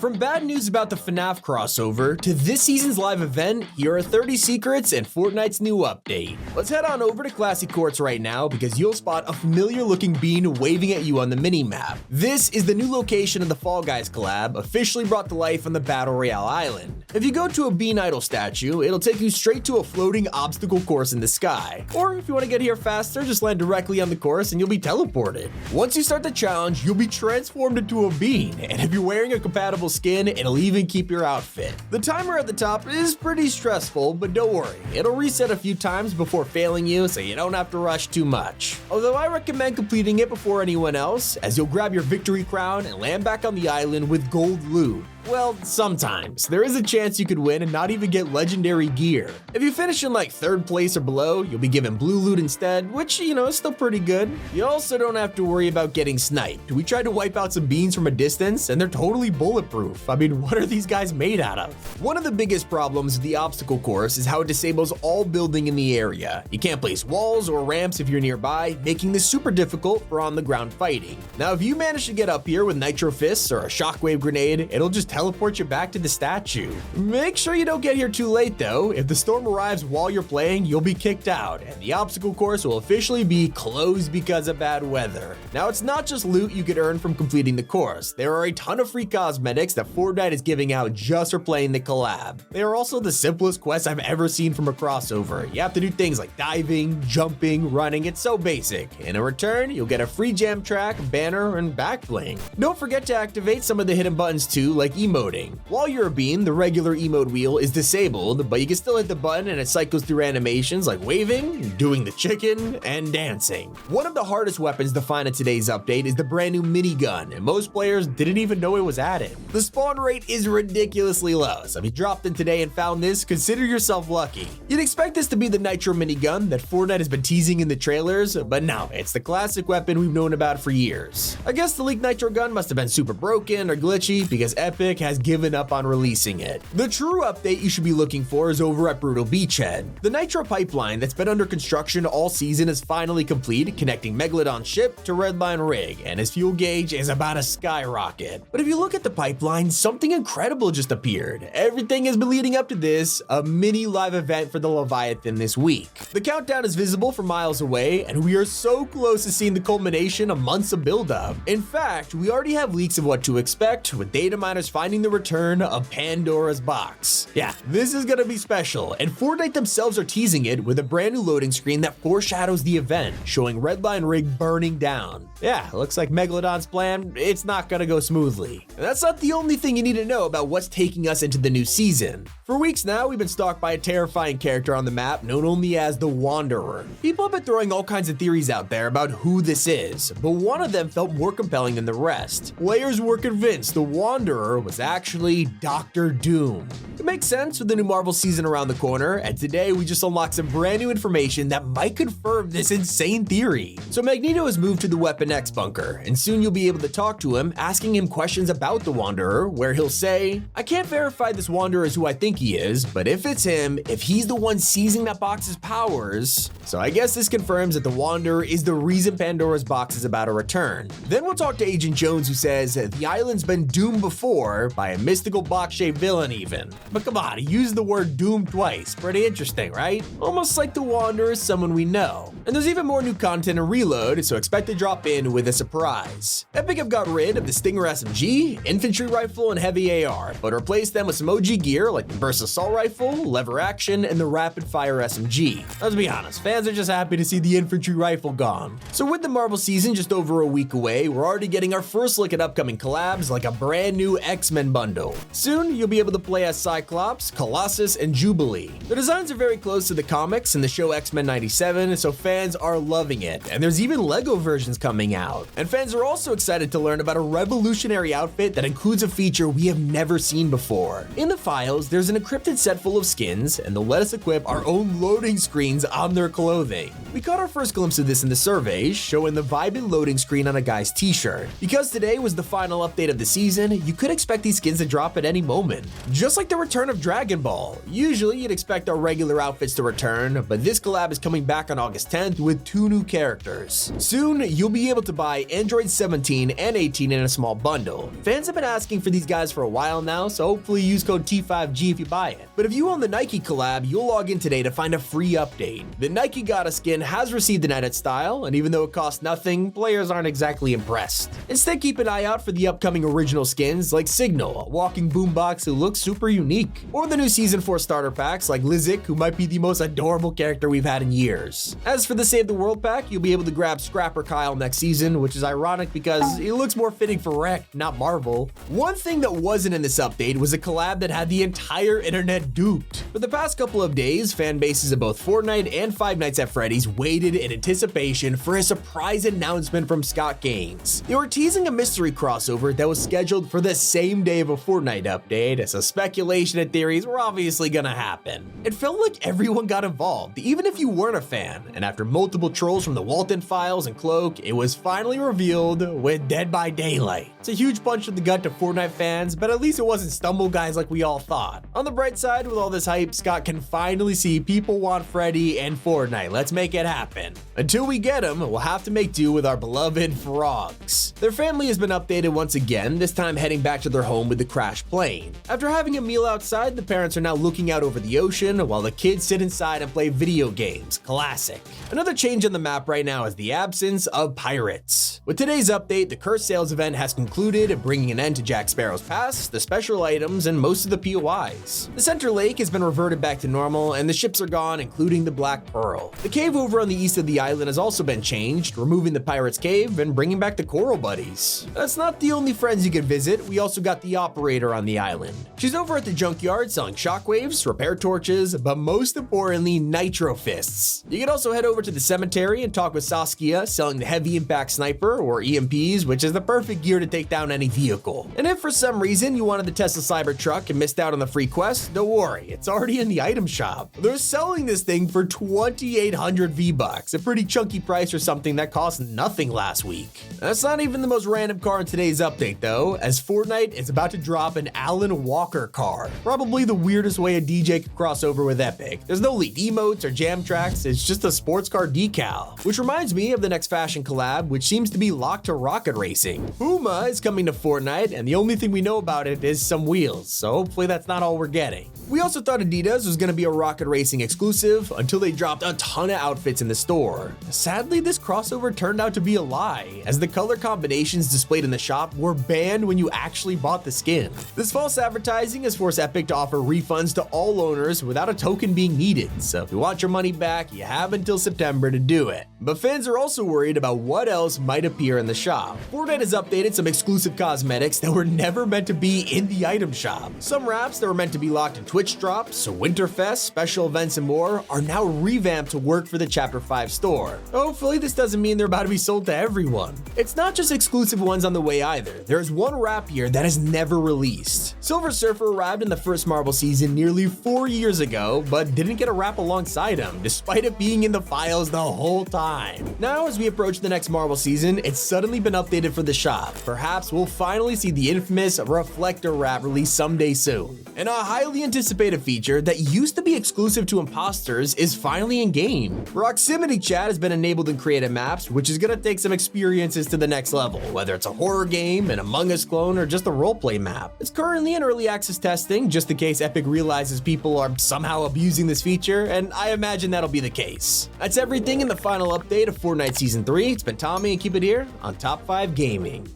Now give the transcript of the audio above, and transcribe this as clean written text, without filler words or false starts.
From bad news about the FNAF crossover to this season's live event, here are 30 secrets and Fortnite's new update. Let's head on over to Classic Courts right now because you'll spot a familiar looking bean waving at you on the mini-map. This is the new location of the Fall Guys collab, officially brought to life on the Battle Royale island. If you go to a bean idol statue, it'll take you straight to a floating obstacle course in the sky. Or if you want to get here faster, just land directly on the course and you'll be teleported. Once you start the challenge, you'll be transformed into a bean, and if you're wearing a compatible skin, it'll even keep your outfit. The timer at the top is pretty stressful, but don't worry, it'll reset a few times before failing you, so you don't have to rush too much. Although I recommend completing it before anyone else, as you'll grab your victory crown and land back on the island with gold loot. Well, sometimes. There is a chance you could win and not even get legendary gear. If you finish in like 3rd place or below, you'll be given blue loot instead, which, is still pretty good. You also don't have to worry about getting sniped. We tried to wipe out some beans from a distance and they're totally bulletproof. I mean, what are these guys made out of? One of the biggest problems with the obstacle course is how it disables all building in the area. You can't place walls or ramps if you're nearby, making this super difficult for on the ground fighting. Now, if you manage to get up here with nitro fists or a shockwave grenade, it'll just teleport you back to the statue. Make sure you don't get here too late though. If the storm arrives while you're playing, you'll be kicked out, and the obstacle course will officially be closed because of bad weather. Now, it's not just loot you could earn from completing the course. There are a ton of free cosmetics that Fortnite is giving out just for playing the collab. They are also the simplest quests I've ever seen from a crossover. You have to do things like diving, jumping, running. It's so basic. In return, you'll get a free jam track, banner, and back bling. Don't forget to activate some of the hidden buttons too, like emoting. While you're a bean, the regular emote wheel is disabled, but you can still hit the button and it cycles through animations like waving, doing the chicken, and dancing. One of the hardest weapons to find in today's update is the brand new minigun, and most players didn't even know it was added. The spawn rate is ridiculously low, so if you dropped in today and found this, consider yourself lucky. You'd expect this to be the nitro minigun that Fortnite has been teasing in the trailers, but no, it's the classic weapon we've known about for years. I guess the leaked nitro gun must have been super broken or glitchy because Epic has given up on releasing it. The true update you should be looking for is over at Brutal Beachhead. The nitro pipeline that's been under construction all season is finally complete, connecting Megalodon's ship to Redline Rig, and his fuel gauge is about to skyrocket. But if you look at the pipeline, something incredible just appeared. Everything has been leading up to this, a mini live event for the Leviathan this week. The countdown is visible from miles away, and we are so close to seeing the culmination of months of buildup. In fact, we already have leaks of what to expect, with data miners finding the return of Pandora's box. Yeah, this is gonna be special, and Fortnite themselves are teasing it with a brand new loading screen that foreshadows the event, showing Redline Rig burning down. Yeah, looks like Megalodon's plan, it's not gonna go smoothly. And that's not the only thing you need to know about what's taking us into the new season. For weeks now, we've been stalked by a terrifying character on the map known only as the Wanderer. People have been throwing all kinds of theories out there about who this is, but one of them felt more compelling than the rest. Players were convinced the Wanderer was actually Dr. Doom. It makes sense with the new Marvel season around the corner, and today we just unlocked some brand new information that might confirm this insane theory. So Magneto has moved to the Weapon X bunker, and soon you'll be able to talk to him, asking him questions about the Wanderer, where he'll say, "I can't verify this Wanderer is who I think he is, but if it's him, if he's the one seizing that box's powers." So I guess this confirms that the Wanderer is the reason Pandora's box is about to return. Then we'll talk to Agent Jones, who says the island's been doomed before by a mystical box-shaped villain even. But come on, he used the word doom twice. Pretty interesting, right? Almost like the Wanderer is someone we know. And there's even more new content in Reload, so expect to drop in with a surprise. Epic have got rid of the Stinger SMG, infantry rifle, and heavy AR, but replaced them with some OG gear like the Burst Assault Rifle, lever action, and the Rapid Fire SMG. Let's be honest, fans are just happy to see the infantry rifle gone. So with the Marvel season just over a week away, we're already getting our first look at upcoming collabs like a brand new X-Men bundle. Soon, you'll be able to play as Cyclops, Colossus, and Jubilee. The designs are very close to the comics and the show X-Men 97, so fans are loving it, and there's even LEGO versions coming out. And fans are also excited to learn about a revolutionary outfit that includes a feature we have never seen before. In the files, there's an encrypted set full of skins, and they'll let us equip our own loading screens on their clothing. We caught our first glimpse of this in the surveys, showing the vibing loading screen on a guy's t-shirt. Because today was the final update of the season, you could expect these skins to drop at any moment. Just like the return of Dragon Ball. Usually you'd expect our regular outfits to return, but this collab is coming back on August 10th with 2 new characters. Soon, you'll be able to buy Android 17 and 18 in a small bundle. Fans have been asking for these guys for a while now, so hopefully use code T5G if you buy it. But if you own the Nike collab, you'll log in today to find a free update. The Nike Gotta skin has received an edit style, and even though it costs nothing, players aren't exactly impressed. Instead, keep an eye out for the upcoming original skins like Signal, a walking boombox who looks super unique, or the new Season 4 starter packs like Lizik, who might be the most adorable character we've had in years. As for the Save the World pack, you'll be able to grab Scrapper Kyle next season, which is ironic because it looks more fitting for Rec, not Marvel. One thing that wasn't in this update was a collab that had the entire internet duped. For the past couple of days, fan bases of both Fortnite and Five Nights at Freddy's waited in anticipation for a surprise announcement from Scott Games. They were teasing a mystery crossover that was scheduled for the same day of a Fortnite update, so speculation and theories were obviously gonna happen. It felt like everyone got involved, even if you weren't a fan, and after multiple trolls from the Walton Files and Cloak, it was finally revealed with Dead by Daylight. It's a huge punch in the gut to Fortnite fans, but at least it wasn't Stumble Guys like we all thought. On the bright side, with all this hype, Scott can finally see people want Freddy and Fortnite. Let's make it happen. Until we get him, we'll have to make do with our beloved frogs. Their family has been updated once again, this time heading back to their home with the crashed plane. After having a meal outside, the parents are now looking out over the ocean while the kids sit inside and play video games. Classic. Another change on the map right now is the absence of pirates. With today's update, the Curse Sales event has concluded, bringing an end to Jack Sparrow's Pass, the special items, and most of the POIs. The center lake has been reverted back to normal, and the ships are gone, including the Black Pearl. The cave over on the east of the island has also been changed, removing the Pirates Cave and bringing back the Coral Buddies. That's not the only friends you can visit, we also got the Operator on the island. She's over at the junkyard selling shockwaves, repair torches, but most importantly, Nitro Fists. You can also head over to the cemetery and talk with Saskia, selling the Heavy Impact Sniper, or EMPs, which is the perfect gear to take down any vehicle. And if for some reason you wanted the Tesla Cybertruck and missed out on the free quest, don't worry, it's already in the item shop. They're selling this thing for 2,800 V-Bucks, a pretty chunky price for something that cost nothing last week. That's not even the most random car in today's update though, as Fortnite is about to drop an Alan Walker car. Probably the weirdest way a DJ could cross over with Epic. There's no lead emotes or jam tracks, it's just a sports car decal. Which reminds me of the next fashion collab, which seems to be locked to rocket racing. Puma is coming to Fortnite, and the only thing we know about it is some wheels, so hopefully that's not all we're getting. We also thought Adidas was going to be a rocket racing exclusive until they dropped a ton of outfits in the store. Sadly, this crossover turned out to be a lie, as the color combinations displayed in the shop were banned when you actually bought the skin. This false advertising has forced Epic to offer refunds to all owners without a token being needed, so if you want your money back, you have until September to do it. But fans are also worried about what else might appear in the shop. Fortnite has updated some exclusive cosmetics that were never meant to be in the item shop. Some wraps that were meant to be locked in Twitch drops, Winterfest, special events, and more are now revamped to work for the Chapter 5 store. Hopefully this doesn't mean they're about to be sold to everyone. It's not just exclusive ones on the way either. There's one wrap here that is never released. Silver Surfer arrived in the first Marvel season nearly 4 years ago, but didn't get a wrap alongside him, despite it being in the files the whole time. Now, as we approach the next Marvel season, it's suddenly been updated for the shop. Perhaps we'll finally see the infamous Reflector wrap released someday soon. And a highly anticipated feature that used to be exclusive to imposters is finally in-game. Proximity chat has been enabled in creative maps, which is gonna take some experiences to the next level, whether it's a horror game, an Among Us clone, or just a roleplay map. It's currently in early access testing, just in case Epic realizes people are somehow abusing this feature, and I imagine that'll be the case. That's everything in the final update of Fortnite Season 3. It's been Tommy, and keep it here on Top 5 Gaming.